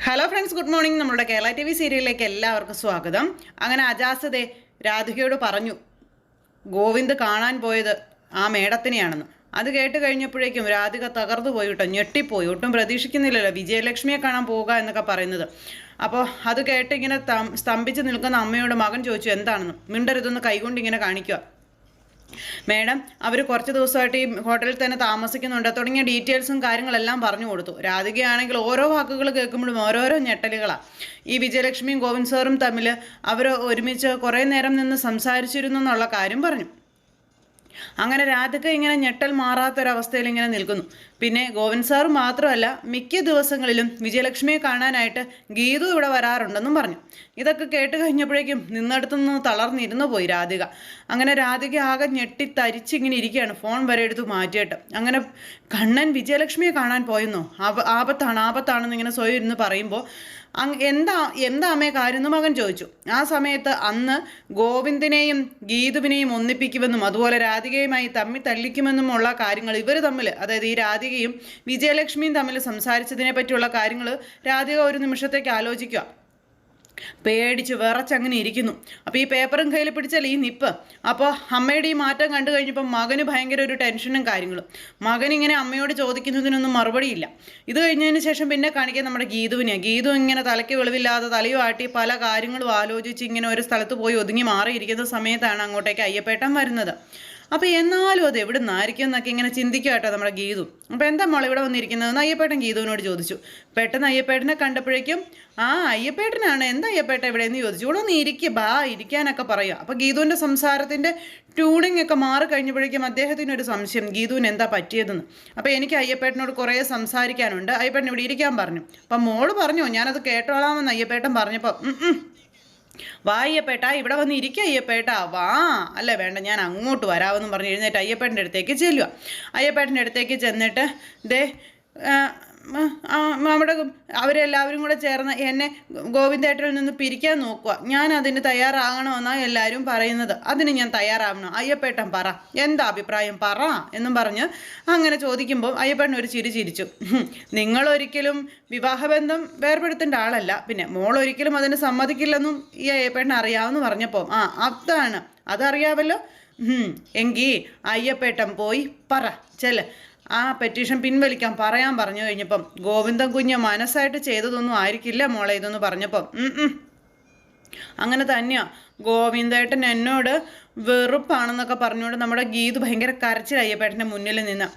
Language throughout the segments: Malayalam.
Hello friends, good morning. നമ്മുടെ കേരള ടി വി സീരിയലിലേക്ക് എല്ലാവർക്കും സ്വാഗതം. അങ്ങനെ അജാസതെ രാധികയോട് പറഞ്ഞു ഗോവിന്ദ് കാണാൻ പോയത് ആ മേഡത്തിനെയാണെന്ന്. അത് കേട്ട് കഴിഞ്ഞപ്പോഴേക്കും രാധിക തകർന്നു പോയി കേട്ടോ, ഞെട്ടിപ്പോയി. ഒട്ടും പ്രതീക്ഷിക്കുന്നില്ലല്ലോ വിജയലക്ഷ്മിയെ കാണാൻ പോവുക എന്നൊക്കെ പറയുന്നത്. അപ്പോൾ അത് കേട്ട് ഇങ്ങനെ സ്തംഭിച്ച് നിൽക്കുന്ന അമ്മയോട് മകൻ ചോദിച്ചു എന്താണെന്ന്. മിണ്ടരുതെന്ന് കൈകൊണ്ട് ഇങ്ങനെ കാണിക്കുക. മേഡം അവർ കുറച്ച് ദിവസമായിട്ട് ഈ ഹോട്ടലിൽ തന്നെ താമസിക്കുന്നുണ്ട് തുടങ്ങിയ ഡീറ്റെയിൽസും കാര്യങ്ങളെല്ലാം പറഞ്ഞു കൊടുത്തു. രാധികയാണെങ്കിൽ ഓരോ വാക്കുകൾ കേൾക്കുമ്പോഴും ഓരോരോ ഞെട്ടലുകളാണ്. ഈ വിജയലക്ഷ്മിയും ഗോവിന്ദ് സാറും തമ്മിൽ അവർ ഒരുമിച്ച് കുറേ നേരം നിന്ന് സംസാരിച്ചിരുന്നു എന്നുള്ള കാര്യം പറഞ്ഞു. അങ്ങനെ രാധിക ഇങ്ങനെ ഞെട്ടൽ മാറാത്തൊരവസ്ഥയിൽ ഇങ്ങനെ നിൽക്കുന്നു. പിന്നെ ഗോവിന്ദ് സാറ് മാത്രമല്ല, മിക്ക ദിവസങ്ങളിലും വിജയലക്ഷ്മിയെ കാണാനായിട്ട് ഗീതു ഇവിടെ വരാറുണ്ടെന്നും പറഞ്ഞു. ഇതൊക്കെ കേട്ട് കഴിഞ്ഞപ്പോഴേക്കും നിന്നിടത്തുനിന്ന് തളർന്നിരുന്നു പോയി രാധിക. അങ്ങനെ രാധിക ആകെ ഞെട്ടിത്തരിച്ചിങ്ങനെ ഇരിക്കുകയാണ്, ഫോൺ വരെ എടുത്ത് മാറ്റിയിട്ട്. അങ്ങനെ കണ്ണൻ വിജയലക്ഷ്മിയെ കാണാൻ പോയെന്നോ, ആപത്താണെന്ന് ഇങ്ങനെ സ്വയം ഇരുന്ന് പറയുമ്പോൾ എന്താ അമ്മയെ കാര്യം എന്ന് മകൻ ചോദിച്ചു. ആ സമയത്ത് അന്ന് ഗോവിന്ദിനെയും ഗീതുവിനെയും ഒന്നിപ്പിക്കുമെന്നും അതുപോലെ രാധികയുമായി തമ്മിൽ തല്ലിക്കുമെന്നുമുള്ള കാര്യങ്ങൾ ഇവർ തമ്മിൽ, അതായത് ഈ രാധികയും വിജയലക്ഷ്മിയും തമ്മിൽ സംസാരിച്ചതിനെ പറ്റിയുള്ള കാര്യങ്ങൾ രാധിക ഒരു നിമിഷത്തേക്ക് ആലോചിക്കുക. പേടിച്ച് വിറച്ചങ്ങനെ ഇരിക്കുന്നു. അപ്പോൾ ഈ പേപ്പറും കയ്യിൽ പിടിച്ചാൽ ഈ നിപ്പ്. അപ്പോൾ അമ്മയുടെ ഈ മാറ്റം കണ്ടു കഴിഞ്ഞപ്പോൾ മകന് ഭയങ്കര ഒരു ടെൻഷനും കാര്യങ്ങളും. മകനിങ്ങനെ അമ്മയോട് ചോദിക്കുന്നതിനൊന്നും മറുപടിയില്ല. ഇത് കഴിഞ്ഞതിന് ശേഷം പിന്നെ കാണിക്കാൻ നമ്മുടെ ഗീതു ഇങ്ങനെ തലയ്ക്ക് വെളിവില്ലാതെ തലയുമാട്ടി പല കാര്യങ്ങളും ആലോചിച്ച് ഇങ്ങനെ ഒരു സ്ഥലത്ത് പോയി ഒതുങ്ങി മാറിയിരിക്കുന്ന സമയത്താണ് അങ്ങോട്ടേക്ക് അയ്യപ്പേട്ടൻ വരുന്നത്. അപ്പോൾ എന്നാലും അത് എവിടെ നിന്നായിരിക്കും എന്നൊക്കെ ഇങ്ങനെ ചിന്തിക്കുക കേട്ടോ നമ്മുടെ ഗീതു. അപ്പോൾ എന്താ മോളെ ഇവിടെ വന്നിരിക്കുന്നതെന്ന് അയ്യപ്പേട്ടൻ ഗീതുവിനോട് ചോദിച്ചു. പെട്ടെന്ന് അയ്യപ്പേട്ടനെ കണ്ടപ്പോഴേക്കും അയ്യപ്പേട്ടനാണ്, എന്താ അയ്യപ്പേട്ടൻ ഇവിടെ എന്ന് ചോദിച്ചു. ഇവിടെ ഒന്ന് ഇരിക്കാനൊക്കെ പറയുക. അപ്പോൾ ഗീതുവിൻ്റെ സംസാരത്തിൻ്റെ ട്യൂണിങ് ഒക്കെ മാറി കഴിഞ്ഞപ്പോഴേക്കും അദ്ദേഹത്തിനൊരു സംശയം, ഗീതുവിന് എന്താ പറ്റിയതെന്ന്. അപ്പോൾ എനിക്ക് അയ്യപ്പേട്ടനോട് കുറേ സംസാരിക്കാനുണ്ട്, അയ്യപ്പേട്ടൻ ഇവിടെ ഇരിക്കാൻ പറഞ്ഞു. അപ്പം മോള് പറഞ്ഞു ഞാനത് കേട്ടോളാമെന്ന് അയ്യപ്പേട്ടൻ പറഞ്ഞപ്പോൾ വാ അയ്യപ്പേട്ടാ, ഇവിടെ വന്ന് ഇരിക്കുക അയ്യപ്പേട്ടാ, വാ. അല്ല വേണ്ട, ഞാൻ അങ്ങോട്ട് വരാമെന്നും പറഞ്ഞ് എഴുന്നേറ്റ് അയ്യപ്പേട്ടൻ്റെ അടുത്തേക്ക് ചെല്ലുക. അയ്യപ്പേട്ടൻ്റെ അടുത്തേക്ക് ചെന്നിട്ട് അവിടെ അവരെല്ലാവരും കൂടെ ചേർന്ന് എന്നെ ഗോവിന്ദേട്ടനിൽ നിന്ന് പിരിക്കാൻ നോക്കുക. ഞാൻ അതിന് തയ്യാറാകണമെന്നാണ് എല്ലാവരും പറയുന്നത്. അതിന് ഞാൻ തയ്യാറാവണം. അയ്യപ്പേട്ടൻ പറ, എന്താ അഭിപ്രായം പറ എന്നും പറഞ്ഞ് അങ്ങനെ ചോദിക്കുമ്പോൾ അയ്യപ്പേട്ടൻ ഒരു ചിരിച്ചു. നിങ്ങളൊരിക്കലും വിവാഹബന്ധം വേർപെടുത്തേണ്ട ആളല്ല, പിന്നെ മോളൊരിക്കലും അതിന് സമ്മതിക്കില്ലെന്നും ഈ അയ്യപ്പേട്ടൻ അറിയാമെന്ന് പറഞ്ഞപ്പോൾ അതറിയാമല്ലോ. എങ്കിൽ അയ്യപ്പേട്ടൻ പോയി പറ, ചെല്ല്. ആ പെറ്റീഷൻ പിൻവലിക്കാൻ പറയാൻ പറഞ്ഞു കഴിഞ്ഞപ്പം ഗോവിന്ദൻ കുഞ്ഞ് മനസ്സായിട്ട് ചെയ്തതൊന്നും ആയിരിക്കില്ല മോളെ ഇതെന്ന് പറഞ്ഞപ്പം അങ്ങനെ തന്നെയാ. ഗോവിന്ദേട്ടൻ എന്നോട് വെറുപ്പാണെന്നൊക്കെ പറഞ്ഞുകൊണ്ട് നമ്മുടെ ഗീതു ഭയങ്കര കരച്ചിൽ അയ്യപ്പേട്ടൻ്റെ മുന്നിൽ നിന്ന്.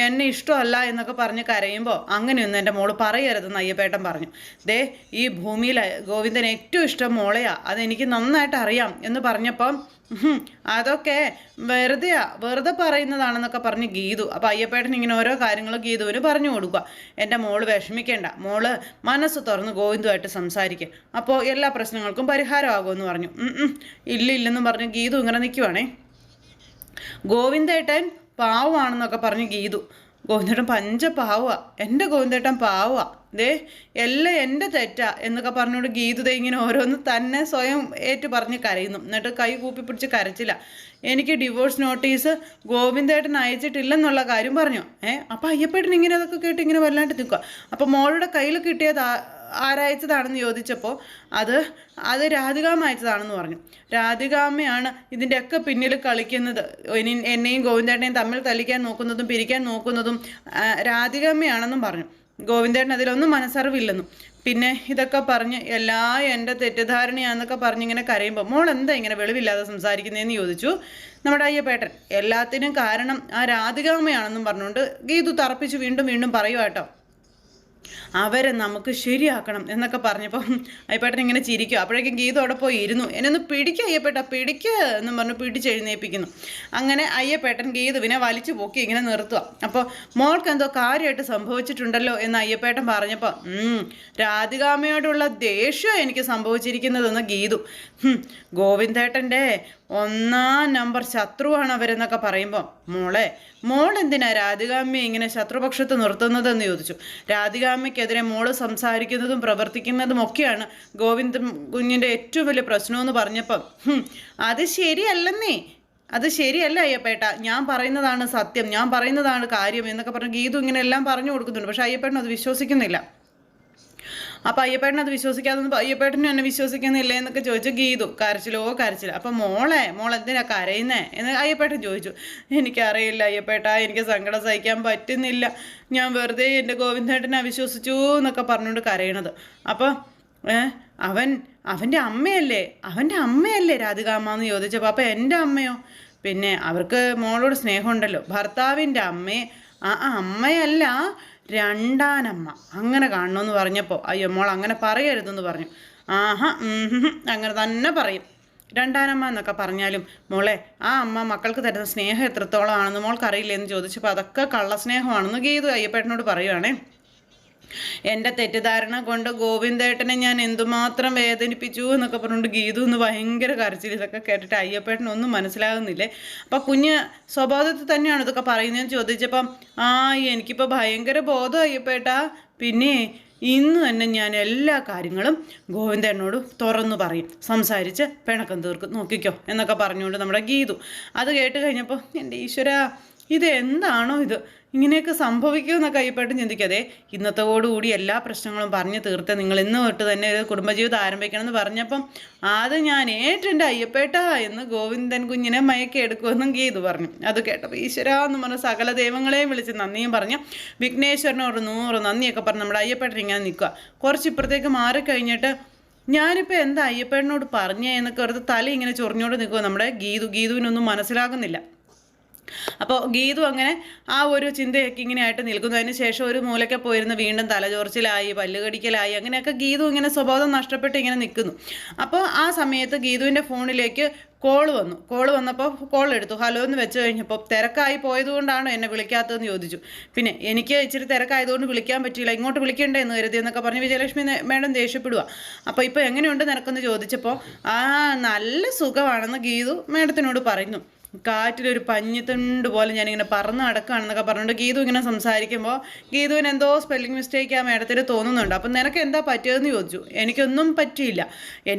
എന്നെ ഇഷ്ടമല്ല എന്നൊക്കെ പറഞ്ഞ് കരയുമ്പോൾ അങ്ങനെയൊന്നും എൻ്റെ മോള് പറയരുതെന്ന് അയ്യപ്പേട്ടൻ പറഞ്ഞു. ഈ ഭൂമിയിൽ ഗോവിന്ദൻ ഏറ്റവും ഇഷ്ടം മോളെയാ, അതെനിക്ക് നന്നായിട്ട് അറിയാം എന്ന് പറഞ്ഞപ്പം അതൊക്കെ വെറുതെ പറയുന്നതാണെന്നൊക്കെ പറഞ്ഞ് ഗീതു. അപ്പോൾ അയ്യപ്പേട്ടൻ ഇങ്ങനെ ഓരോ കാര്യങ്ങൾ ഗീതുവിന് പറഞ്ഞു കൊടുക്കുക. എൻ്റെ മോള് വിഷമിക്കേണ്ട, മോള് മനസ്സ് തുറന്ന് ഗോവിന്ദുമായിട്ട് സംസാരിക്കുക, അപ്പോൾ എല്ലാ പ്രശ്നങ്ങൾക്കും പരിഹാരമാകുമെന്ന് പറഞ്ഞു. ഇല്ലെന്നും പറഞ്ഞ് ഗീതു ഇങ്ങനെ നിൽക്കുവാണേ. ഗോവിന്ദേട്ടൻ പാവമാണെന്നൊക്കെ പറഞ്ഞ് ഗീതു. ഗോവിന്ദേട്ടൻ പഞ്ചപാവുക, എൻ്റെ ഗോവിന്ദേട്ടൻ പാവുക, എല്ലാം എൻ്റെ തെറ്റാ എന്നൊക്കെ പറഞ്ഞുകൊണ്ട് ഗീതു ഇങ്ങനെ ഓരോന്ന് തന്നെ സ്വയം ഏറ്റു പറഞ്ഞ് കരയുന്നു. എന്നിട്ട് കൈ കൂപ്പി പിടിച്ച് കരച്ചില്ല. എനിക്ക് ഡിവോഴ്സ് നോട്ടീസ് ഗോവിന്ദേട്ടൻ അയച്ചിട്ടില്ലെന്നുള്ള കാര്യം പറഞ്ഞു. അപ്പം അയ്യപ്പേട്ടൻ ഇങ്ങനെ അതൊക്കെ കേട്ട് ഇങ്ങനെ വല്ലാണ്ട് നിൽക്കുക. അപ്പം മോളുടെ കയ്യിൽ കിട്ടിയത് ആരയച്ചതാണെന്ന് ചോദിച്ചപ്പോൾ അത് രാധികാമ്മ അയച്ചതാണെന്ന് പറഞ്ഞു. രാധികാമ്മയാണ് ഇതിൻ്റെയൊക്കെ പിന്നിൽ കളിക്കുന്നത്. എന്നെയും ഗോവിന്ദേട്ടനെയും തമ്മിൽ തല്ലിക്കാൻ നോക്കുന്നതും പിരിക്കാൻ നോക്കുന്നതും രാധികാമ്മയാണെന്നും പറഞ്ഞു. ഗോവിന്ദേട്ടൻ അതിലൊന്നും മനസ്സറിവില്ലെന്നും. പിന്നെ ഇതൊക്കെ പറഞ്ഞ് എൻ്റെ തെറ്റിദ്ധാരണയാന്നൊക്കെ പറഞ്ഞിങ്ങനെ കരയുമ്പോൾ മോൾ എന്താ ഇങ്ങനെ വെളിവില്ലാതെ സംസാരിക്കുന്നതെന്ന് ചോദിച്ചു നമ്മുടെ അയ്യപ്പേട്ടൻ. എല്ലാത്തിനും കാരണം ആ രാധികാമ്മയാണെന്നും പറഞ്ഞുകൊണ്ട് ഗീതു തറപ്പിച്ച് വീണ്ടും പറയുക കേട്ടോ. അവരെ നമുക്ക് ശരിയാക്കണം എന്നൊക്കെ പറഞ്ഞപ്പോൾ അയ്യപ്പേട്ടൻ ഇങ്ങനെ ചിരിക്കും. അപ്പോഴേക്കും ഗീതു അവിടെ പോയി ഇരുന്നു. എന്നെ ഒന്ന് പിടിക്കുക അയ്യപ്പേട്ട, പിടിക്കുക എന്നും പറഞ്ഞ് പിടിച്ചെഴുന്നേൽപ്പിക്കുന്നു. അങ്ങനെ അയ്യപ്പേട്ടൻ ഗീതുവിനെ വലിച്ചു പൊക്കി ഇങ്ങനെ നിർത്തുക. അപ്പോൾ മോൾക്ക് എന്തോ കാര്യമായിട്ട് സംഭവിച്ചിട്ടുണ്ടല്ലോ എന്ന് അയ്യപ്പേട്ടൻ പറഞ്ഞപ്പോൾ രാധികാമ്മയോടുള്ള ദേഷ്യം എനിക്ക് സംഭവിച്ചിരിക്കുന്നതെന്ന് ഗീതു. ഗോവിന്ദേട്ടൻ്റെ 1 നമ്പർ ശത്രുവാണ് അവരെന്നൊക്കെ പറയുമ്പോൾ മോളെന്തിനാ രാധികാമ്മയെ ഇങ്ങനെ ശത്രുപക്ഷത്ത് നിർത്തുന്നതെന്ന് ചോദിച്ചു. രാധികാമ്മയ്ക്കെതിരെ മോള് സംസാരിക്കുന്നതും പ്രവർത്തിക്കുന്നതും ഒക്കെയാണ് ഗോവിന്ദ കുഞ്ഞിൻ്റെ ഏറ്റവും വലിയ പ്രശ്നമെന്ന് പറഞ്ഞപ്പം അത് ശരിയല്ല അയ്യപ്പേട്ട, ഞാൻ പറയുന്നതാണ് സത്യം, ഞാൻ പറയുന്നതാണ് കാര്യം എന്നൊക്കെ പറഞ്ഞ് ഗീതു ഇങ്ങനെ എല്ലാം പറഞ്ഞു കൊടുക്കുന്നുണ്ട്. പക്ഷെ അയ്യപ്പേട്ടൻ അത് വിശ്വസിക്കുന്നില്ല. അപ്പം അയ്യപ്പേട്ടൻ അത് വിശ്വസിക്കാതെ അയ്യപ്പേട്ടനും എന്നെ വിശ്വസിക്കുന്നില്ലേ എന്നൊക്കെ ചോദിച്ചു ഗീതു. കരച്ചിൽ. അപ്പം മോളെന്തിനാ കരയുന്നേ എന്ന് അയ്യപ്പേട്ടൻ ചോദിച്ചു. എനിക്കറിയില്ല അയ്യപ്പേട്ട, എനിക്ക് സങ്കടം സഹിക്കാൻ പറ്റുന്നില്ല, ഞാൻ വെറുതെ എൻ്റെ ഗോവിന്ദേട്ടനെ അവിശ്വസിച്ചു എന്നൊക്കെ പറഞ്ഞുകൊണ്ട് കരയണത്. അപ്പോൾ അവൻ്റെ അമ്മയല്ലേ രാധികാമ്മ എന്ന് ചോദിച്ചപ്പോൾ അപ്പം എൻ്റെ അമ്മയോ? പിന്നെ അവർക്ക് മോളോട് സ്നേഹമുണ്ടല്ലോ. ഭർത്താവിൻ്റെ അമ്മയെ അമ്മയല്ല, രണ്ടാനമ്മ അങ്ങനെ കാണണമെന്ന് പറഞ്ഞപ്പോൾ അയ്യോ മോൾ അങ്ങനെ പറയരുതെന്ന് പറഞ്ഞു. അങ്ങനെ തന്നെ പറയും. രണ്ടാനമ്മ എന്നൊക്കെ പറഞ്ഞാലും മോളെ ആ അമ്മ മക്കൾക്ക് തരുന്ന സ്നേഹം എത്രത്തോളം ആണെന്ന് മോൾക്കറിയില്ലെന്ന് ചോദിച്ചപ്പോൾ അതൊക്കെ കള്ളസ്നേഹമാണെന്ന് ഗീതു അയ്യപ്പേട്ടനോട് പറയുവാണേ. എൻ്റെ തെറ്റിദ്ധാരണ കൊണ്ട് ഗോവിന്ദേട്ടനെ ഞാൻ എന്തുമാത്രം വേദനിപ്പിച്ചു എന്നൊക്കെ പറഞ്ഞുകൊണ്ട് ഗീതു എന്ന് ഭയങ്കര കരച്ചിൽ. ഇതൊക്കെ കേട്ടിട്ട് അയ്യപ്പേട്ടനൊന്നും മനസ്സിലാകുന്നില്ലേ. അപ്പം കുഞ്ഞ് സ്വഭാവത്തിൽ തന്നെയാണ് ഇതൊക്കെ പറയുന്നതെന്ന് ചോദിച്ചപ്പം എനിക്കിപ്പോൾ ഭയങ്കര ബോധം അയ്യപ്പേട്ടാ. പിന്നെ ഇന്ന് തന്നെ ഞാൻ എല്ലാ കാര്യങ്ങളും ഗോവിന്ദേട്ടനോട് തുറന്നു പറയും, സംസാരിച്ച് പിണക്കം തീർക്കും, നോക്കിക്കോ എന്നൊക്കെ പറഞ്ഞുകൊണ്ട് നമ്മുടെ ഗീതു. അത് കേട്ട് കഴിഞ്ഞപ്പോൾ എൻ്റെ ഈശ്വരാ, ഇത് എന്താണോ ഇത്, ഇങ്ങനെയൊക്കെ സംഭവിക്കുമെന്നൊക്കെ അയ്യപ്പേട്ടൻ ചിന്തിക്കാതെ ഇന്നത്തോടുകൂടി എല്ലാ പ്രശ്നങ്ങളും പറഞ്ഞു തീർത്ത് നിങ്ങൾ ഇന്ന് തൊട്ട് തന്നെ കുടുംബജീവിതം ആരംഭിക്കണമെന്ന് പറഞ്ഞപ്പം അത് ഞാൻ ഏറ്റെൻ്റെ അയ്യപ്പേട്ട എന്ന് ഗോവിന്ദൻ കുഞ്ഞിനെ മയക്കി എടുക്കുമെന്നും ഗീതു പറഞ്ഞു. അത് കേട്ടപ്പോൾ ഈശ്വരാ എന്ന് പറഞ്ഞ സകല ദൈവങ്ങളെയും വിളിച്ച് നന്ദിയും പറഞ്ഞ് വിഘ്നേശ്വരനോട് 100 നന്ദിയൊക്കെ പറഞ്ഞ് നമ്മുടെ അയ്യപ്പേട്ടൻ ഇങ്ങനെ നിൽക്കുക. കുറച്ച് ഇപ്പുറത്തേക്ക് മാറിക്കഴിഞ്ഞിട്ട് ഞാനിപ്പോൾ എന്താ അയ്യപ്പേട്ടനോട് പറഞ്ഞേ എന്നൊക്കെ വെറുതെ തല ഇങ്ങനെ ചൊറിഞ്ഞോണ്ട് നിൽക്കുക നമ്മുടെ ഗീതുവിനൊന്നും മനസ്സിലാകുന്നില്ല. അപ്പോൾ ഗീതു അങ്ങനെ ആ ഒരു ചിന്തയൊക്കെ ഇങ്ങനെ ആയിട്ട് നിൽക്കുന്നു. അതിന് ശേഷം ഒരു മൂലയ്ക്ക് പോയിരുന്ന് വീണ്ടും തലചോർച്ചിലായി, പല്ലുകടിക്കലായി, അങ്ങനെയൊക്കെ ഗീതു ഇങ്ങനെ സ്വഭാവം നഷ്ടപ്പെട്ട് ഇങ്ങനെ നിൽക്കുന്നു. അപ്പോൾ ആ സമയത്ത് ഗീതുവിൻ്റെ ഫോണിലേക്ക് കോൾ വന്നപ്പോൾ കോൾ എടുത്തു. ഹലോ എന്ന് വെച്ച് കഴിഞ്ഞപ്പോൾ തിരക്കായി പോയതുകൊണ്ടാണോ എന്നെ വിളിക്കാത്തതെന്ന് ചോദിച്ചു. പിന്നെ എനിക്ക് ഇച്ചിരി തിരക്കായതുകൊണ്ട് വിളിക്കാൻ പറ്റിയില്ല, ഇങ്ങോട്ട് വിളിക്കണ്ടേ എന്ന് കരുതി എന്നൊക്കെ പറഞ്ഞ് വിജയലക്ഷ്മി മേഡം ദേഷ്യപ്പെടുക. അപ്പോൾ ഇപ്പോൾ എങ്ങനെയുണ്ട് നിനക്കെന്ന് ചോദിച്ചപ്പോൾ നല്ല സുഖമാണെന്ന് ഗീതു മേഡത്തിനോട് പറയുന്നു. കാറ്റിലൊരു പഞ്ഞിത്തുണ്ട് പോലെ ഞാനിങ്ങനെ പറന്ന് നടക്കുകയാണെന്നൊക്കെ പറഞ്ഞുകൊണ്ട് ഗീതു ഇങ്ങനെ സംസാരിക്കുമ്പോൾ ഗീതുവിന് എന്തോ സ്പെല്ലിംഗ് മിസ്റ്റേക്ക് ആ മേഡത്തിന് തോന്നുന്നുണ്ട്. അപ്പം നിനക്ക് എന്താ പറ്റിയതെന്ന് ചോദിച്ചു. എനിക്കൊന്നും പറ്റിയില്ല,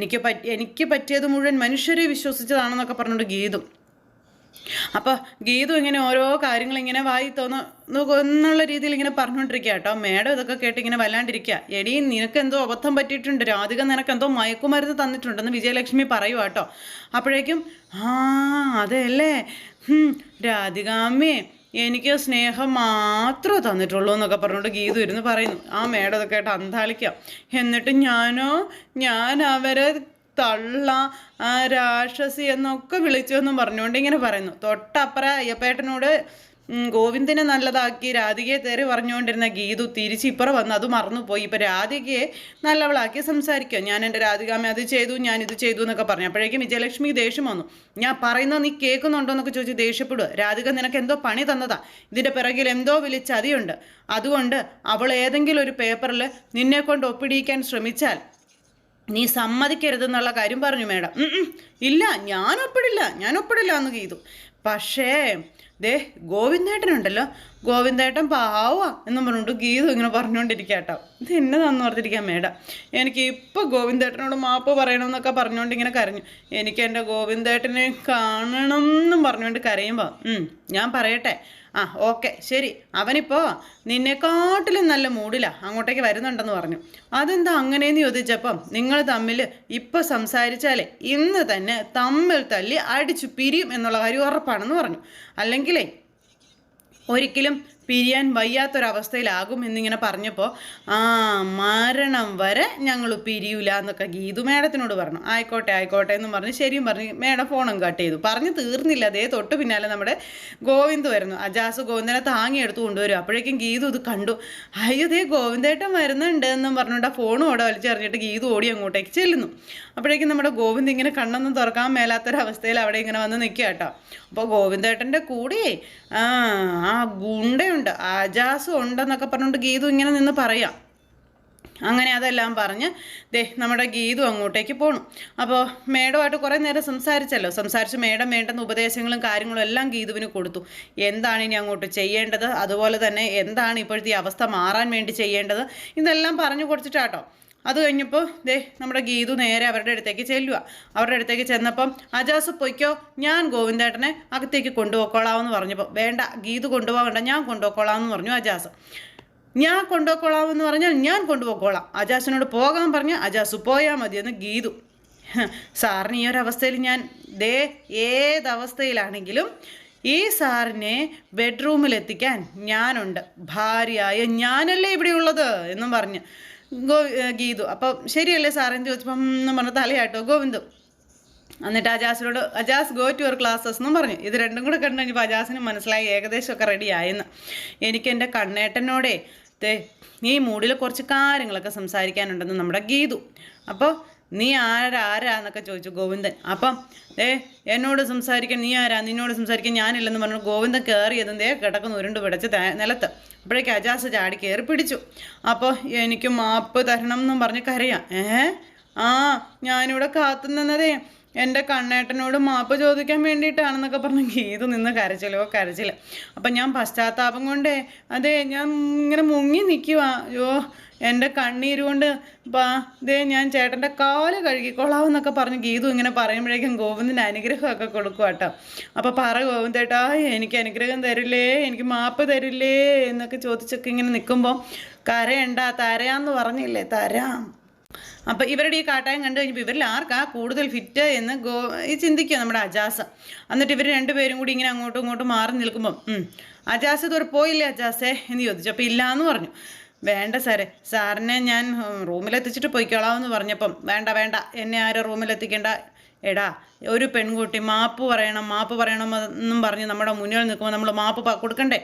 എനിക്ക് പറ്റിയത് മുഴുവൻ മനുഷ്യരെ വിശ്വസിച്ചതാണെന്നൊക്കെ പറഞ്ഞുകൊണ്ട് ഗീതു. അപ്പോൾ ഗീതു ഇങ്ങനെ ഓരോ കാര്യങ്ങൾ ഇങ്ങനെ വായി എന്നുള്ള രീതിയിൽ ഇങ്ങനെ പറഞ്ഞുകൊണ്ടിരിക്കുക കേട്ടോ. മേഡം ഇതൊക്കെ കേട്ട് ഇങ്ങനെ വല്ലാണ്ടിരിക്കുക. എടീ നിനക്ക് എന്തോ അബദ്ധം പറ്റിയിട്ടുണ്ട്, രാധിക നിനക്ക് എന്തോ മയക്കുമരുന്ന് തന്നിട്ടുണ്ടെന്ന് വിജയലക്ഷ്മി പറയുക കേട്ടോ. അപ്പോഴേക്കും അതെയല്ലേ, രാധികാമ്മേ എനിക്ക് സ്നേഹം മാത്രമേ തന്നിട്ടുള്ളൂ എന്നൊക്കെ പറഞ്ഞുകൊണ്ട് ഗീതു ഇരുന്ന് പറയുന്നു. മേഡം ഇതൊക്കെ കേട്ട് അന്താളിക്കാം. എന്നിട്ട് ഞാൻ അവരെ തള്ള, രാക്ഷസി എന്നൊക്കെ വിളിച്ചു എന്നും പറഞ്ഞുകൊണ്ട് ഇങ്ങനെ പറയുന്നു. തൊട്ടപ്പുറം അയ്യപ്പേട്ടനോട് ഗോവിന്ദനെ നല്ലതാക്കി രാധികയെ തേറി പറഞ്ഞുകൊണ്ടിരുന്ന ഗീതു തിരിച്ച് ഇപ്പുറം വന്ന് അത് മറന്നുപോയി. ഇപ്പം രാധികയെ നല്ലവളാക്കി സംസാരിക്കുക. ഞാൻ എൻ്റെ രാധികാമ്മ അത് ചെയ്തു, ഞാൻ ഇത് ചെയ്തു എന്നൊക്കെ പറഞ്ഞു. അപ്പോഴേക്കും വിജയലക്ഷ്മി ദേഷ്യം വന്നു. ഞാൻ പറയുന്നത് നീ കേൾക്കുന്നുണ്ടോ എന്നൊക്കെ ചോദിച്ച് ദേഷ്യപ്പെടുക. രാധിക നിനക്ക് എന്തോ പണി തന്നതാ, ഇതിൻ്റെ പിറകിൽ എന്തോ വലിയ ചതിയുണ്ട്. അതുകൊണ്ട് അവൾ ഏതെങ്കിലും ഒരു പേപ്പറിൽ നിന്നെ കൊണ്ട് ഒപ്പിടിയിക്കാൻ ശ്രമിച്ചാൽ നീ സമ്മതിക്കരുതെന്നുള്ള കാര്യം പറഞ്ഞു മേഡം. ഇല്ല ഞാൻ ഒപ്പിടില്ല എന്ന് ഗീതു. പക്ഷേ ഗോവിന്ദേട്ടനുണ്ടല്ലോ, ഗോവിന്ദേട്ടൻ പാവാ എന്നും പറഞ്ഞുകൊണ്ട് ഗീതു ഇങ്ങനെ പറഞ്ഞുകൊണ്ടിരിക്കുക കേട്ടോ. ഇത് എന്നതാന്ന് ഓർത്തിരിക്കാം മേഡം. എനിക്ക് ഇപ്പോൾ ഗോവിന്ദേട്ടനോട് മാപ്പ് പറയണമെന്നൊക്കെ പറഞ്ഞുകൊണ്ട് ഇങ്ങനെ കരഞ്ഞു. എനിക്ക് എൻ്റെ ഗോവിന്ദേട്ടനെ കാണണം എന്നും പറഞ്ഞുകൊണ്ട് കരയുമ്പോൾ ഞാൻ പറയട്ടെ, ഓക്കെ ശരി, അവനിപ്പോൾ നിന്നെക്കാട്ടിലും നല്ല മൂഡിലാണ്, അങ്ങോട്ടേക്ക് വരുന്നുണ്ടെന്ന് പറഞ്ഞു. അതെന്താ അങ്ങനെയെന്ന് ചോദിച്ചപ്പം നിങ്ങൾ തമ്മിൽ ഇപ്പോൾ സംസാരിച്ചാലേ ഇന്ന് തന്നെ തമ്മിൽ തല്ലി അടിച്ചു പിരിയും എന്നുള്ള കാര്യം ഉറപ്പാണെന്ന് പറഞ്ഞു. അല്ലെങ്കിലേ ഒരിക്കലും പിരിയാൻ വയ്യാത്തൊരവസ്ഥയിലാകും എന്നിങ്ങനെ പറഞ്ഞപ്പോൾ മരണം വരെ ഞങ്ങൾ പിരിയൂല എന്നൊക്കെ ഗീതു മേഡത്തിനോട് പറഞ്ഞു. ആയിക്കോട്ടെ എന്നും പറഞ്ഞ് ശരിയും പറഞ്ഞ് മേഡം ഫോണും കട്ട് ചെയ്തു. പറഞ്ഞു തീർന്നില്ല, അതേ തൊട്ട് പിന്നാലെ നമ്മുടെ ഗോവിന്ദ് വരുന്നു. അജാസ് ഗോവിന്ദനെ താങ്ങിയെടുത്ത് കൊണ്ടുവരും. അപ്പോഴേക്കും ഗീതു ഇത് കണ്ടു. അയ്യോ ഗോവിന്ദേട്ടൻ വരുന്നുണ്ട് എന്നും പറഞ്ഞുകൊണ്ട് ആ ഫോണും അവിടെ വലിച്ചെറിഞ്ഞിട്ട് ഗീതു ഓടി അങ്ങോട്ടേക്ക് ചെല്ലുന്നു. അപ്പോഴേക്കും നമ്മുടെ ഗോവിന്ദ് ഇങ്ങനെ കണ്ണൊന്നും തുറക്കാൻ മേലാത്തൊരവസ്ഥയിൽ അവിടെ ഇങ്ങനെ വന്ന് നിൽക്കുക കേട്ടോ. അപ്പോൾ ഗോവിന്ദേട്ടൻ്റെ കൂടെ ഗുണ്ടയുണ്ട്, അജാസും ഉണ്ടെന്നൊക്കെ പറഞ്ഞുകൊണ്ട് ഗീതു ഇങ്ങനെ നിന്ന് പറയാം. അങ്ങനെ അതെല്ലാം പറഞ്ഞ് നമ്മുടെ ഗീതു അങ്ങോട്ടേക്ക് പോകണം. അപ്പോൾ മേഡമായിട്ട് കുറേ നേരം സംസാരിച്ച് മേഡം വേണ്ടുന്ന ഉപദേശങ്ങളും കാര്യങ്ങളും എല്ലാം ഗീതുവിന് കൊടുത്തു. എന്താണ് ഇനി അങ്ങോട്ട് ചെയ്യേണ്ടത്, അതുപോലെ തന്നെ എന്താണ് ഇപ്പോഴത്തെ ഈ അവസ്ഥ മാറാൻ വേണ്ടി ചെയ്യേണ്ടത്, ഇതെല്ലാം പറഞ്ഞു കൊടുത്തിട്ടാട്ടോ. അത് കഴിഞ്ഞപ്പോൾ നമ്മുടെ ഗീതു നേരെ അവരുടെ അടുത്തേക്ക് ചെല്ലുക. അവരുടെ അടുത്തേക്ക് ചെന്നപ്പം അജാസ് പൊയ്ക്കോ, ഞാൻ ഗോവിന്ദേട്ടനെ അകത്തേക്ക് കൊണ്ടുപോയിക്കോളാമെന്ന് പറഞ്ഞപ്പോൾ വേണ്ട ഗീതു കൊണ്ടുപോകണ്ട, ഞാൻ കൊണ്ടുപോയിക്കോളാമെന്ന് പറഞ്ഞു അജാസ്. ഞാൻ കൊണ്ടുപോയിക്കോളാം എന്ന് പറഞ്ഞാൽ ഞാൻ കൊണ്ടുപോയിക്കോളാം, അജാസിനോട് പോകാൻ പറഞ്ഞാൽ അജാസ് പോയാൽ മതിയെന്ന് ഗീതു. സാറിന് ഈ ഒരവസ്ഥയിൽ ഞാൻ ഏതവസ്ഥയിലാണെങ്കിലും ഈ സാറിനെ ബെഡ്റൂമിലെത്തിക്കാൻ ഞാനുണ്ട്, ഭാര്യയായ ഞാനല്ലേ ഇവിടെ ഉള്ളത് എന്നും പറഞ്ഞ് ഗീതു. അപ്പം ശരിയല്ലേ സാറെന്ന് ചോദിച്ചപ്പം എന്നും പറഞ്ഞ തലയാട്ടോ ഗോവിന്ദു. എന്നിട്ട് അജാസിനോട് Ajas go to your classes എന്നും പറഞ്ഞു. ഇത് രണ്ടും കൂടെ കണ്ടു കഴിഞ്ഞപ്പോൾ അജാസിന് മനസ്സിലായി ഏകദേശമൊക്കെ റെഡി ആയെന്ന്. എനിക്ക് എൻ്റെ കണ്ണേട്ടനോടെ നീ മൂഡിൽ കുറച്ച് കാര്യങ്ങളൊക്കെ സംസാരിക്കാനുണ്ടെന്ന് നമ്മുടെ ഗീതു. അപ്പോൾ നീ ആരാന്നൊക്കെ ചോദിച്ചു ഗോവിന്ദൻ. അപ്പം എന്നോട് സംസാരിക്കാൻ നീ ആരാ, നിന്നോട് സംസാരിക്കാൻ ഞാനില്ലെന്ന് പറഞ്ഞു ഗോവിന്ദൻ കയറിയതും കിടക്കുന്ന ഉരുണ്ട് പിടച്ച് നിലത്ത്. അപ്പോഴേക്ക് അജാസ് ചാടി കയറി പിടിച്ചു. അപ്പോൾ എനിക്ക് മാപ്പ് തരണം എന്നും പറഞ്ഞ് കരയാം. ഞാനിവിടെ കാത്തു നിന്നതേ എൻ്റെ കണ്ണേട്ടനോട് മാപ്പ് ചോദിക്കാൻ വേണ്ടിയിട്ടാണെന്നൊക്കെ പറഞ്ഞ് ഗീതു നിന്ന് കരച്ചില്ല. അപ്പം ഞാൻ പശ്ചാത്താപം കൊണ്ടേ ഞാൻ ഇങ്ങനെ മുങ്ങി നിൽക്കുക. എൻ്റെ കണ്ണീര് കൊണ്ട് ഞാൻ ചേട്ടൻ്റെ കാല് കഴുകിക്കൊള്ളാമെന്നൊക്കെ പറഞ്ഞ് ഗീതു ഇങ്ങനെ പറയുമ്പോഴേക്കും ഗോവിന്ദൻ്റെ അനുഗ്രഹമൊക്കെ കൊടുക്കുക കേട്ടോ. അപ്പോൾ ഗോവിന്ദേട്ടാ എനിക്ക് അനുഗ്രഹം തരില്ലേ, എനിക്ക് മാപ്പ് തരില്ലേ എന്നൊക്കെ ചോദിച്ചൊക്കെ ഇങ്ങനെ നിൽക്കുമ്പോൾ കരയണ്ട, തരാമെന്ന് പറഞ്ഞില്ലേ, തരാം. അപ്പം ഇവരുടെ ഈ കാട്ടായം കണ്ടു കഴിഞ്ഞപ്പോൾ ഇവരിൽ ആർക്കാ കൂടുതൽ ഫിറ്റ് എന്ന് ചിന്തിക്കുക നമ്മുടെ അജാസ്. എന്നിട്ട് ഇവർ രണ്ടുപേരും കൂടി ഇങ്ങനെ അങ്ങോട്ടും ഇങ്ങോട്ടും മാറി നിൽക്കുമ്പം അജാസ് ഇതുവരെ പോയില്ലേ അജാസേ എന്ന് ചോദിച്ചു. അപ്പോൾ ഇല്ല എന്ന് പറഞ്ഞു. വേണ്ട സാറിനെ ഞാൻ റൂമിലെത്തിച്ചിട്ട് പോയിക്കോളാമെന്ന് പറഞ്ഞപ്പം വേണ്ട എന്നെ ആരും റൂമിലെത്തിക്കേണ്ട. എടാ ഒരു പെൺകുട്ടി മാപ്പ് പറയണം എന്നും പറഞ്ഞ് നമ്മുടെ മുന്നിൽ നിൽക്കുമ്പോൾ നമ്മൾ മാപ്പ് കൊടുക്കണ്ടേ?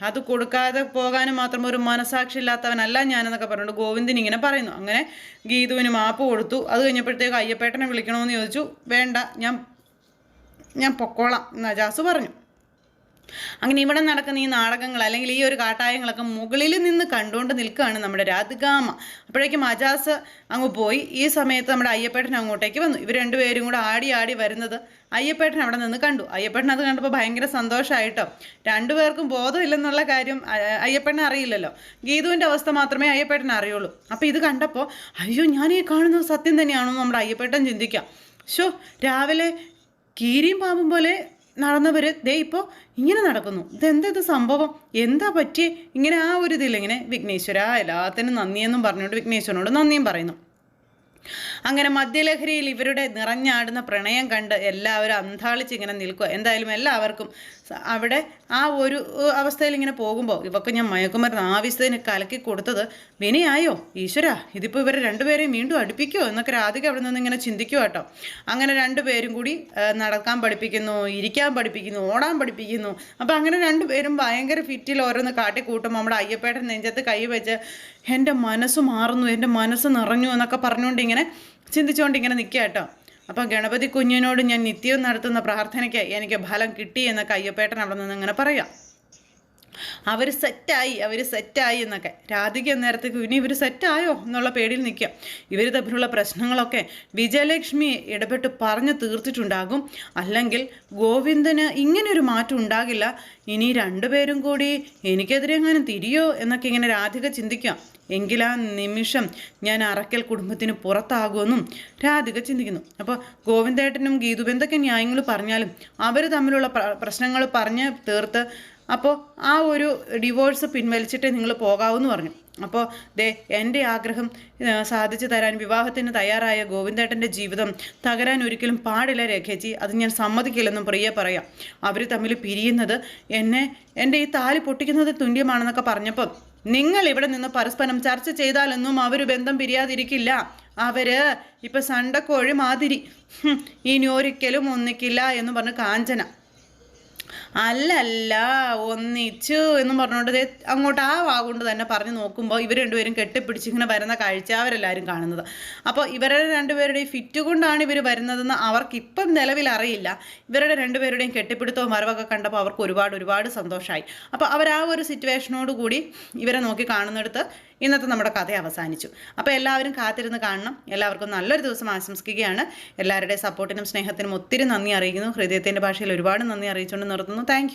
അത് കൊടുക്കാതെ പോകാനും മാത്രം ഒരു മനസാക്ഷി ഇല്ലാത്തവനല്ല ഞാനെന്നൊക്കെ പറഞ്ഞിട്ട് ഗോവിന്ദൻ ഇങ്ങനെ പറയുന്നു. അങ്ങനെ ഗീതുവിന് മാപ്പ് കൊടുത്തു. അത് കഴിഞ്ഞപ്പോഴത്തേക്ക് അയ്യപ്പേട്ടനെ വിളിക്കണമെന്ന് ചോദിച്ചു. വേണ്ട, ഞാൻ പൊക്കോളാം എന്ന് അജാസ് പറഞ്ഞു. അങ്ങനെ ഇവിടെ നടക്കുന്ന ഈ നാടകങ്ങൾ അല്ലെങ്കിൽ ഈ ഒരു കാട്ടായങ്ങളൊക്കെ മുകളിൽ നിന്ന് കണ്ടുകൊണ്ട് നിൽക്കുകയാണ് നമ്മുടെ രാധികാമ്മ. അപ്പോഴേക്കും അജാസ് അങ്ങ് പോയി. ഈ സമയത്ത് നമ്മുടെ അയ്യപ്പേട്ടൻ അങ്ങോട്ടേക്ക് വന്നു. ഇവർ രണ്ടുപേരും കൂടെ ആടി വരുന്നത് അയ്യപ്പേട്ടൻ അവിടെ നിന്ന് കണ്ടു. അയ്യപ്പേട്ടൻ അത് കണ്ടപ്പോൾ ഭയങ്കര സന്തോഷമായിട്ടോ. രണ്ടുപേർക്കും ബോധമില്ലെന്നുള്ള കാര്യം അയ്യപ്പേട്ടനെ അറിയില്ലല്ലോ. ഗീതുവിൻ്റെ അവസ്ഥ മാത്രമേ അയ്യപ്പേട്ടനെ അറിയുള്ളൂ. അപ്പോൾ ഇത് കണ്ടപ്പോൾ അയ്യോ ഞാൻ ഈ കാണുന്നത് സത്യം തന്നെയാണോ നമ്മുടെ അയ്യപ്പേട്ടൻ ചിന്തിക്കാം. രാവിലെ കീരിയും പാമ്പും പോലെ നടന്നവർ ഇപ്പോൾ ഇങ്ങനെ നടക്കുന്നു. ഇത് സംഭവം, എന്താ പറ്റിയേ ഇങ്ങനെ? ആ ഒരു ഇതില്ല ഇങ്ങനെ വിഘ്നേശ്വര എല്ലാത്തിനും നന്ദിയെന്നും പറഞ്ഞുകൊണ്ട് വിഘ്നേശ്വരനോട് നന്ദിയും പറയുന്നു. അങ്ങനെ മദ്യലഹരിയിൽ ഇവരുടെ നിറഞ്ഞാടുന്ന പ്രണയം കണ്ട് എല്ലാവരും അന്താളിച്ച് ഇങ്ങനെ നിൽക്കുക. എന്തായാലും എല്ലാവർക്കും അവിടെ ആ ഒരു അവസ്ഥയിൽ ഇങ്ങനെ പോകുമ്പോൾ ഇവർക്ക് ഞാൻ മയക്കുമരുന്ന് ആവശ്യത്തിന് കലക്കി കൊടുത്തത് വിനയായോ ഈശ്വര, ഇതിപ്പോൾ ഇവരെ രണ്ടുപേരെയും വീണ്ടും അടുപ്പിക്കുമോ എന്നൊക്കെ രാധിക അവിടെ നിന്ന് ഇങ്ങനെ ചിന്തിക്കുക കേട്ടോ. അങ്ങനെ രണ്ടുപേരും കൂടി നടക്കാൻ പഠിപ്പിക്കുന്നു, ഇരിക്കാൻ പഠിപ്പിക്കുന്നു, ഓടാൻ പഠിപ്പിക്കുന്നു. അപ്പോൾ അങ്ങനെ രണ്ടുപേരും ഭയങ്കര ഫിറ്റിൽ ഓരോന്ന് കാട്ടിക്കൂട്ടും. നമ്മുടെ അയ്യപ്പേട്ടൻ നെഞ്ചത്ത് കൈ വെച്ച് എൻ്റെ മനസ്സ് മാറുന്നു, എൻ്റെ മനസ്സ് നിറഞ്ഞു എന്നൊക്കെ പറഞ്ഞുകൊണ്ട് ഇങ്ങനെ ചിന്തിച്ചുകൊണ്ട് ഇങ്ങനെ നിൽക്കുക കേട്ടോ. അപ്പം ഗണപതി കുഞ്ഞിനോട് ഞാൻ നിത്യവും നടത്തുന്ന പ്രാർത്ഥനയ്ക്ക് എനിക്ക് ഫലം കിട്ടി എന്നൊക്കെ അയ്യപ്പേട്ടൻ അവിടെ നിന്ന് ഇങ്ങനെ പറയാം. അവർ സെറ്റായി എന്നൊക്കെ. രാധിക നേരത്തേക്ക് ഇനി ഇവർ സെറ്റായോ എന്നുള്ള പേടിയിൽ നിൽക്കുക. ഇവർ തമ്മിലുള്ള പ്രശ്നങ്ങളൊക്കെ വിജയലക്ഷ്മി ഇടപെട്ട് പറഞ്ഞു തീർത്തിട്ടുണ്ടാകും. അല്ലെങ്കിൽ ഗോവിന്ദന് ഇങ്ങനൊരു മാറ്റം ഉണ്ടാകില്ല. ഇനി രണ്ടുപേരും കൂടി എനിക്കെതിരെ എങ്ങാനും തിരിയോ എന്നൊക്കെ ഇങ്ങനെ രാധിക ചിന്തിക്കാം. എങ്കിലാ നിമിഷം ഞാൻ അറക്കൽ കുടുംബത്തിന് പുറത്താകുമെന്നും രാധിക ചിന്തിക്കുന്നു. അപ്പോൾ ഗോവിന്ദേട്ടനും ഗീതു എന്തൊക്കെ ന്യായങ്ങൾ പറഞ്ഞാലും അവർ തമ്മിലുള്ള പ്രശ്നങ്ങൾ പറഞ്ഞ് തീർത്ത് അപ്പോൾ ആ ഒരു ഡിവോഴ്സ് പിൻവലിച്ചിട്ടേ നിങ്ങൾ പോകാവൂന്ന് പറഞ്ഞു. അപ്പോൾ എൻ്റെ ആഗ്രഹം സാധിച്ചു തരാൻ വിവാഹത്തിന് തയ്യാറായ ഗോവിന്ദേട്ടൻ്റെ ജീവിതം തകരാൻ ഒരിക്കലും പാടില്ല രേഖേച്ചി, അത് ഞാൻ സമ്മതിക്കില്ലെന്നും പ്രിയ പറയാം. അവർ തമ്മിൽ പിരിയുന്നത് എൻ്റെ ഈ താലി പൊട്ടിക്കുന്നത് തുല്യമാണെന്നൊക്കെ പറഞ്ഞപ്പം നിങ്ങൾ ഇവിടെ നിന്ന് പരസ്പരം ചർച്ച ചെയ്താലൊന്നും അവർ ബന്ധം പിരിയാതിരിക്കില്ല. അവർ ഇപ്പം സണ്ടക്കോഴി മാതിരി ഇനി ഒരിക്കലും ഒന്നിക്കില്ല എന്ന് പറഞ്ഞ് കാഞ്ചന അല്ലല്ല ഒന്നിച്ചു എന്നും പറഞ്ഞുകൊണ്ട് അങ്ങോട്ട് ആ വാഗുകൊണ്ട് തന്നെ പറഞ്ഞു നോക്കുമ്പോൾ ഇവർ രണ്ടുപേരും കെട്ടിപ്പിടിച്ച് ഇങ്ങനെ വരുന്ന കാഴ്ച അവരെല്ലാവരും കാണുന്നത്. അപ്പോൾ ഇവരുടെ രണ്ടുപേരുടെയും ഫിറ്റ് കൊണ്ടാണ് ഇവർ വരുന്നതെന്ന് അവർക്കിപ്പം നിലവിൽ അറിയില്ല. ഇവരുടെ രണ്ടുപേരുടെയും കെട്ടിപ്പിടുത്തവും വരവൊക്കെ കണ്ടപ്പോൾ അവർക്ക് ഒരുപാട് സന്തോഷമായി. അപ്പോൾ അവർ ആ ഒരു സിറ്റുവേഷനോട് കൂടി ഇവരെ നോക്കി കാണുന്നിടത്ത് ഇന്നത്തെ നമ്മുടെ കഥ അവസാനിച്ചു. അപ്പോൾ എല്ലാവരും കാത്തിരുന്ന് കാണണം. എല്ലാവർക്കും നല്ലൊരു ദിവസം ആശംസിക്കുകയാണ്. എല്ലാവരുടെയും സപ്പോർട്ടിനും സ്നേഹത്തിനും ഒത്തിരി നന്ദി അറിയിക്കുന്നു. ഹൃദയത്തിൻ്റെ ഭാഷയിൽ ഒരുപാട് നന്ദി അറിയിച്ചുകൊണ്ട് നിർത്തുന്നു. താങ്ക്